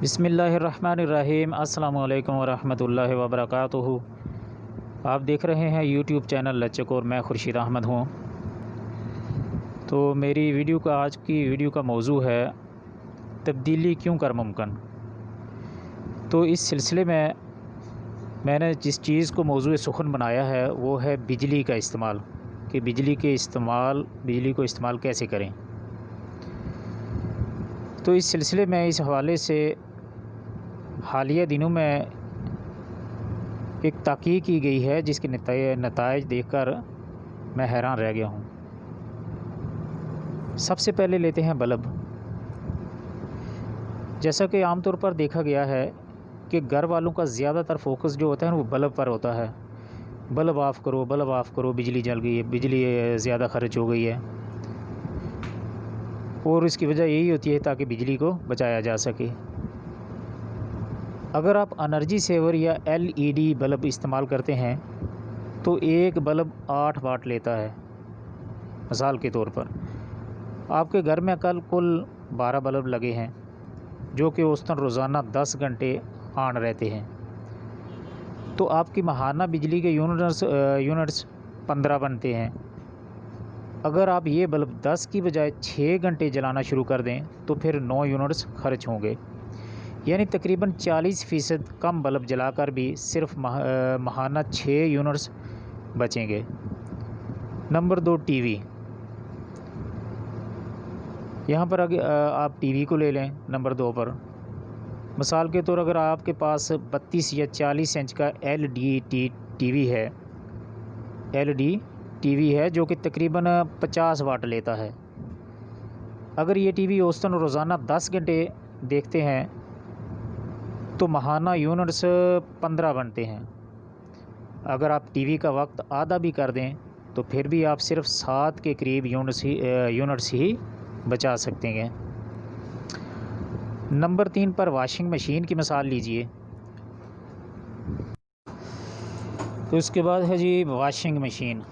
बिस्मिल्लाहिर्रहमानिर्रहीम। अस्सलामु अलैकुम वरहमतुल्लाहि वबरकातुहू। आप देख रहे हैं यूट्यूब चैनल लचक और मैं खुर्शीद अहमद हूँ। तो मेरी वीडियो का आज की वीडियो का मौजू है तब्दीली क्यों कर मुमकिन। तो इस सिलसिले में मैंने जिस चीज़ को मौजू सुखन बनाया है वो है बिजली का इस्तेमाल, कि बिजली को इस्तेमाल कैसे करें। तो इस सिलसिले में इस हवाले से हालिया दिनों में एक तहकीक की गई है जिसके नताइज देखकर मैं हैरान रह गया हूँ। सबसे पहले लेते हैं बल्ब। जैसा कि आमतौर पर देखा गया है कि घर वालों का ज़्यादातर फोकस जो होता है वो बल्ब पर होता है। बल्ब ऑफ़ करो, बल्ब ऑफ़ करो, बिजली जल गई है, बिजली ज़्यादा खर्च हो गई है। और इसकी वजह यही होती है ताकि बिजली को बचाया जा सके। अगर आप एनर्जी सेवर या LED बल्ब इस्तेमाल करते हैं तो एक बल्ब 8 वाट लेता है। मिसाल के तौर पर आपके घर में कल कुल 12 बल्ब लगे हैं जो कि औसतन रोज़ाना 10 घंटे ऑन रहते हैं। तो आपकी माहाना बिजली के यूनिट्स 15 बनते हैं। अगर आप ये बल्ब 10 की बजाय 6 घंटे जलाना शुरू कर दें तो फिर 9 यूनिट्स खर्च होंगे, यानी तकरीबन 40% कम बल्ब जलाकर भी सिर्फ माहाना 6 यूनिट्स बचेंगे। Number 2, TV. यहाँ पर आप टीवी को ले लें नंबर 2 पर। मिसाल के तौर अगर आपके पास 32 या 40 इंच का LED टीवी है जो कि तकरीबन 50 वाट लेता है। अगर ये टीवी औसतन रोज़ाना 10 घंटे देखते हैं तो माहाना यूनिट्स 15 बनते हैं। अगर आप टीवी का वक्त आधा भी कर दें तो फिर भी आप सिर्फ 7 के करीब यूनिट्स ही बचा सकते हैं। नंबर 3 पर वॉशिंग मशीन की मिसाल लीजिए। तो इसके बाद है जी वॉशिंग मशीन।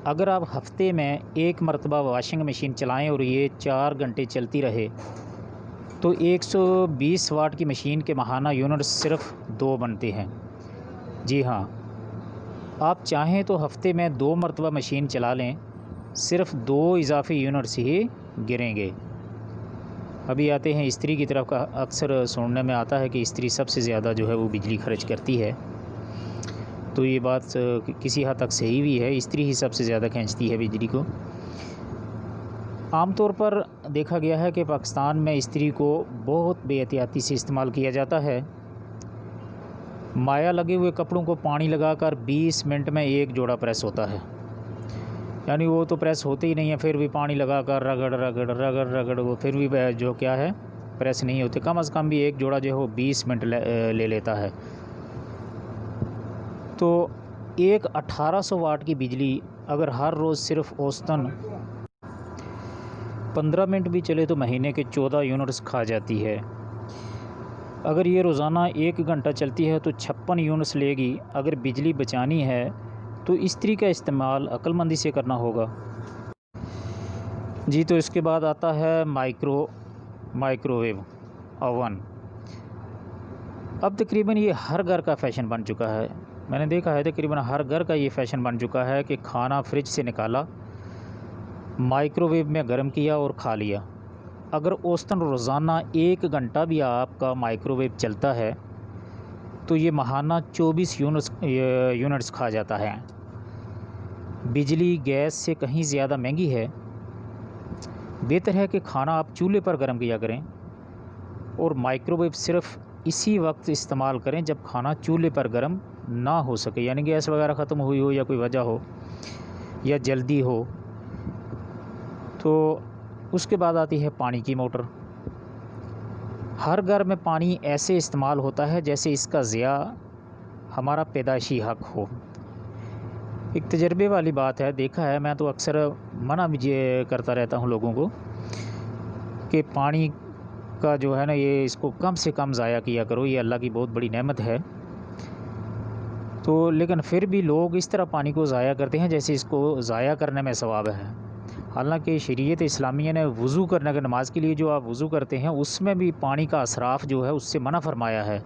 अगर आप हफ्ते में एक मरतबा वॉशिंग मशीन चलाएं और ये 4 घंटे चलती रहे तो 120 वाट की मशीन के माहाना यूनिट्स सिर्फ 2 बनते हैं। जी हाँ, आप चाहें तो हफ्ते में 2 मरतबा मशीन चला लें, सिर्फ 2 इजाफी यूनिट्स ही गिरेंगे। अभी आते हैं इस्त्री की तरफ का। अक्सर सुनने में आता है कि इस्त्री सबसे ज़्यादा जो है वो बिजली खर्च करती है। तो ये बात किसी हद तक सही भी है, इस्त्री ही सबसे ज़्यादा खींचती है बिजली को। आमतौर पर देखा गया है कि पाकिस्तान में इस्त्री को बहुत बेहतियाती से इस्तेमाल किया जाता है। माया लगे हुए कपड़ों को पानी लगाकर 20 मिनट में एक जोड़ा प्रेस होता है, यानी वो तो प्रेस होते ही नहीं है, फिर भी पानी लगाकर रगड़ रगड़ रगड़ रगड़ वो फिर भी जो क्या है प्रेस नहीं होते। कम से कम भी एक जोड़ा जो है वो 20 मिनट ले लेता है। तो एक 1800 वाट की बिजली अगर हर रोज़ सिर्फ औसतन 15 मिनट भी चले तो महीने के 14 यूनिट्स खा जाती है। अगर ये रोज़ाना 1 घंटा चलती है तो 56 यूनिट्स लेगी। अगर बिजली बचानी है तो इस्त्री का इस्तेमाल अक्लमंदी से करना होगा जी। तो इसके बाद आता है माइक्रोवेव ओवन। अब तकरीबन ये हर घर का फ़ैशन बन चुका है। मैंने देखा है तकरीबन हर घर का ये फ़ैशन बन चुका है कि खाना फ्रिज से निकाला, माइक्रोवेव में गर्म किया और खा लिया। अगर औसतन रोज़ाना 1 घंटा भी आपका माइक्रोवेव चलता है तो ये माहाना 24 यूनिट्स खा जाता है। बिजली गैस से कहीं ज़्यादा महंगी है। बेहतर है कि खाना आप चूल्हे पर गर्म किया करें और माइक्रोवेव सिर्फ इसी वक्त इस्तेमाल करें जब खाना चूल्हे पर गर्म ना हो सके, यानी गैस वगैरह ख़त्म हुई हो या कोई वजह हो या जल्दी हो। तो उसके बाद आती है पानी की मोटर। हर घर में पानी ऐसे इस्तेमाल होता है जैसे इसका ज़िया हमारा पैदाइशी हक हो। एक तजर्बे वाली बात है, देखा है मैं तो अक्सर मना भी करता रहता हूँ लोगों को कि पानी का जो है ना ये इसको कम से कम ज़ाया किया करो, ये अल्लाह की बहुत बड़ी नेमत है। तो लेकिन फिर भी लोग इस तरह पानी को ज़ाया करते हैं जैसे इसको ज़ाया करने में सवाब है। हालांकि शरीयत इस्लामिया ने वज़ू करने का, नमाज के लिए जो आप वज़ू करते हैं उसमें भी पानी का असराफ़ जो है उससे मना फरमाया है।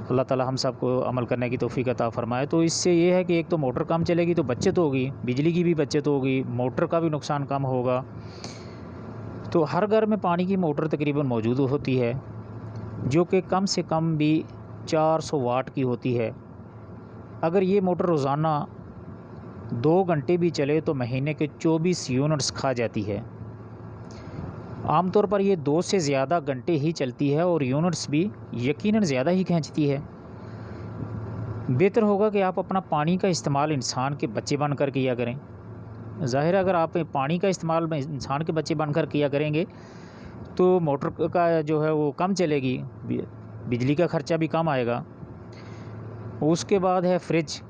अल्लाह ताला हम सब को अमल करने की तौफ़ीक अता फ़रमाए। तो इससे ये है कि एक तो मोटर कम चलेगी तो बचत होगी, बिजली की भी बचत होगी, मोटर का भी नुकसान कम होगा। तो हर घर में पानी की मोटर तकरीबन मौजूद होती है, जो कि कम से कम भी 400 वाट की होती है। अगर ये मोटर रोज़ाना 2 घंटे भी चले तो महीने के 24 यूनिट्स खा जाती है। आमतौर पर ये 2 से ज़्यादा घंटे ही चलती है और यूनिट्स भी यकीनन ज़्यादा ही खींचती है। बेहतर होगा कि आप अपना पानी का इस्तेमाल इंसान के बच्चे बनकर किया करें। ज़ाहिर है अगर आप पानी का इस्तेमाल इंसान के बच्चे बनकर किया करेंगे तो मोटर का जो है वो कम चलेगी, बिजली का ख़र्चा भी कम आएगा। उसके बाद है फ्रिज।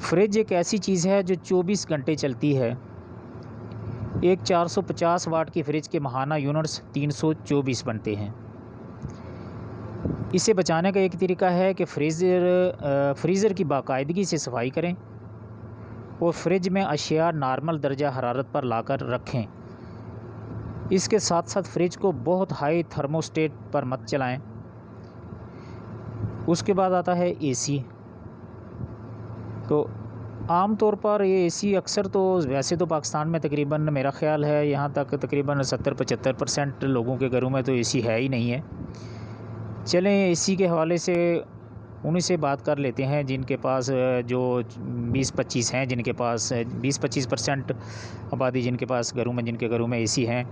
फ्रिज एक ऐसी चीज़ है जो 24 घंटे चलती है। एक 450 वाट की फ्रिज के माहाना यूनिट्स 324 बनते हैं। इसे बचाने का एक तरीका है कि फ्रीज़र की बाकायदगी से सफाई करें और फ्रिज में अशिया नॉर्मल दर्जा हरारत पर लाकर रखें। इसके साथ साथ फ्रिज को बहुत हाई थर्मोस्टेट पर मत चलाएं। उसके बाद आता है एसी। तो आम तौर पर ये एसी अक्सर तो वैसे तो पाकिस्तान में तकरीबन मेरा ख़्याल है यहाँ तक तकरीबन 70-75% लोगों के घरों में तो एसी है ही नहीं है। चलें एसी के हवाले से उन्हीं से बात कर लेते हैं जिनके पास जो 20-25 हैं, जिनके पास 20-25% आबादी जिनके पास घरों में, जिनके घरों में एसी हैं।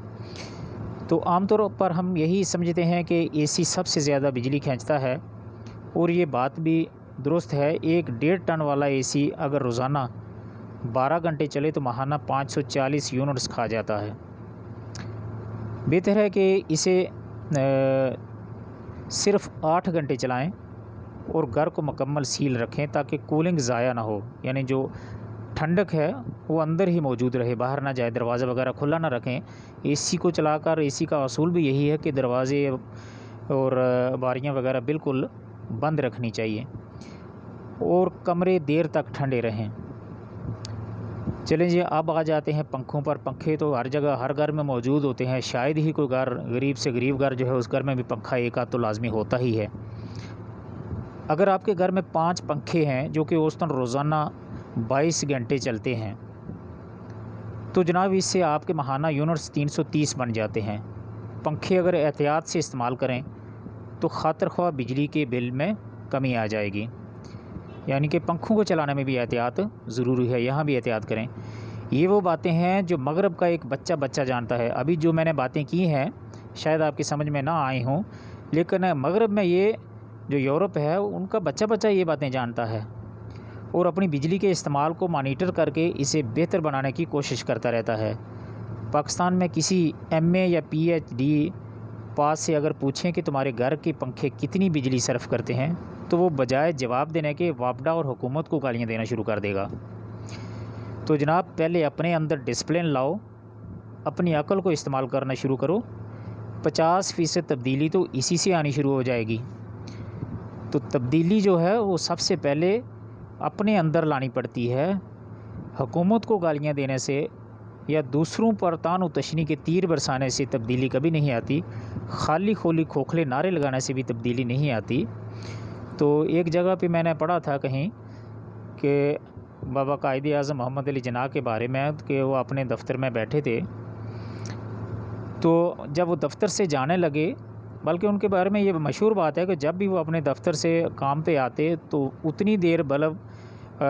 तो आमतौर पर हम यही समझते हैं कि एसी सबसे ज़्यादा बिजली खींचता है और ये बात भी दुरुस्त है। एक 1.5 टन वाला एसी अगर रोज़ाना 12 घंटे चले तो माहाना 540 यूनिट्स खा जाता है। बेहतर है कि इसे सिर्फ़ 8 घंटे चलाएं और घर को मुकम्मल सील रखें ताकि कूलिंग ज़ाया ना हो, यानी जो ठंडक है वो अंदर ही मौजूद रहे, बाहर ना जाए, दरवाज़ा वगैरह खुला ना रखें। एसी को चलाकर, एसी का असूल भी यही है कि दरवाज़े और बारियां वगैरह बिल्कुल बंद रखनी चाहिए और कमरे देर तक ठंडे रहें। चलें जी, अब आ जाते हैं पंखों पर। पंखे तो हर जगह हर घर में मौजूद होते हैं, शायद ही कोई घर, गरीब से गरीब घर जो है उस घर में भी पंखा एक आध तो लाजमी होता ही है। अगर आपके घर में 5 पंखे हैं जो कि औसतन रोज़ाना 22 घंटे चलते हैं तो जनाब इससे आपके माहाना यूनिट्स 330 बन जाते हैं। पंखे अगर एहतियात से इस्तेमाल करें तो खातिर ख्वाह बिजली के बिल में कमी आ जाएगी। यानी कि पंखों को चलाने में भी एहतियात ज़रूरी है, यहाँ भी एहतियात करें। ये वो बातें हैं जो मगरब का एक बच्चा जानता है। अभी जो मैंने बातें की हैं शायद आपकी समझ में ना आई हों, लेकिन मगरब में ये जो यूरोप है उनका बच्चा ये बातें जानता है और अपनी बिजली के इस्तेमाल को मॉनिटर करके इसे बेहतर बनाने की कोशिश करता रहता है। पाकिस्तान में किसी MA या PhD पास से अगर पूछें कि तुम्हारे घर के पंखे कितनी बिजली सर्फ करते हैं तो वो बजाय जवाब देने के वापडा और हुकूमत को गालियाँ देना शुरू कर देगा। तो जनाब पहले अपने अंदर डिसिप्लिन लाओ, अपनी अकल को इस्तेमाल करना शुरू करो। 50% तब्दीली तो इसी से आनी शुरू हो जाएगी। तो तब्दीली जो है वो सबसे पहले अपने अंदर लानी पड़ती है। हुकूमत को गालियाँ देने से या दूसरों पर तान तशनी के तीर बरसाने से तब्दीली कभी नहीं आती। खाली खोली खोखले नारे लगाने से भी तब्दीली नहीं आती। तो एक जगह पे मैंने पढ़ा था कहीं कि बाबा कायदे आज़म मोहम्मद अली जिन्ना के बारे में कि वो अपने दफ्तर में बैठे थे, तो जब वो दफ्तर से जाने लगे, बल्कि उनके बारे में ये मशहूर बात है कि जब भी वो अपने दफ्तर से काम पे आते तो उतनी देर बल्ब,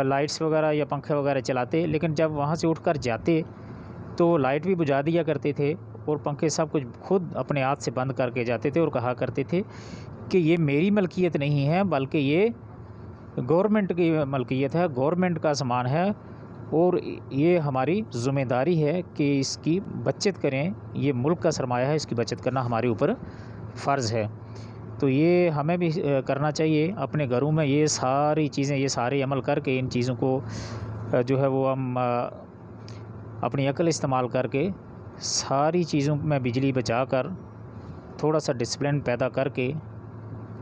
लाइट्स वगैरह या पंखे वगैरह चलाते, लेकिन जब वहाँ से उठकर जाते तो लाइट भी बुझा दिया करते थे और पंखे सब कुछ खुद अपने हाथ से बंद करके जाते थे और कहा करते थे कि ये मेरी मलकियत नहीं है बल्कि ये गवर्नमेंट की मलकियत है, गवर्नमेंट का सामान है और ये हमारी ज़िम्मेदारी है कि इसकी बचत करें। ये मुल्क का सरमाया है, इसकी बचत करना हमारे ऊपर फ़र्ज़ है। तो ये हमें भी करना चाहिए अपने घरों में। ये सारी चीज़ें, ये सारे अमल करके इन चीज़ों को जो है वो हम अपनी अकल इस्तेमाल करके सारी चीज़ों में बिजली बचाकर थोड़ा सा डिसिप्लिन पैदा करके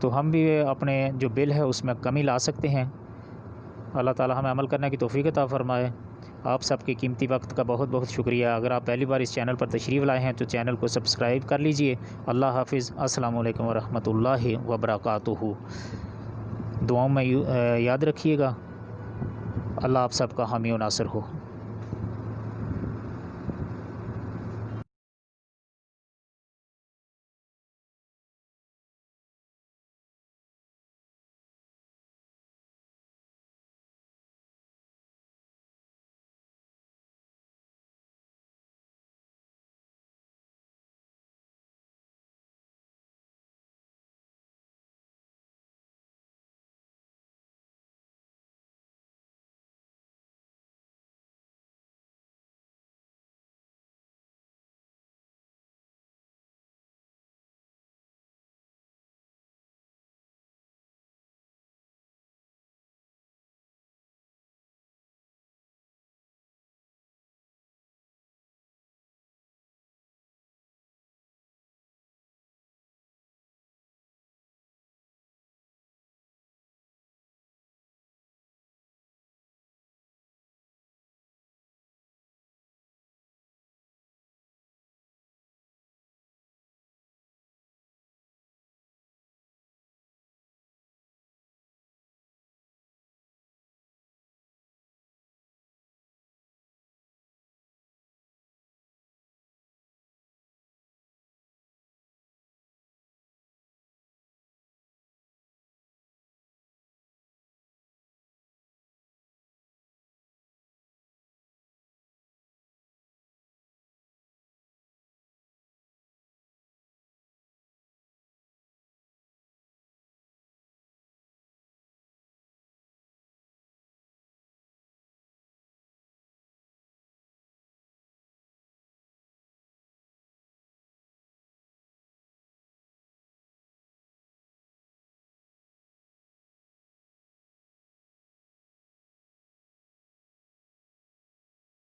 तो हम भी अपने जो बिल है उसमें कमी ला सकते हैं। अल्लाह ताला हमें अमल करने की तौफ़ीक अता फ़रमाए। आप सबके कीमती वक्त का बहुत बहुत शुक्रिया। अगर आप पहली बार इस चैनल पर तशरीफ़ लाए हैं तो चैनल को सब्सक्राइब कर लीजिए। अल्लाह हाफिज़। अस्सलामु अलैकुम वरहमतुल्लाहि वबरकातुहू। दुआओं में याद रखिएगा। अल्लाह आप सबका हामी व नासिर हो।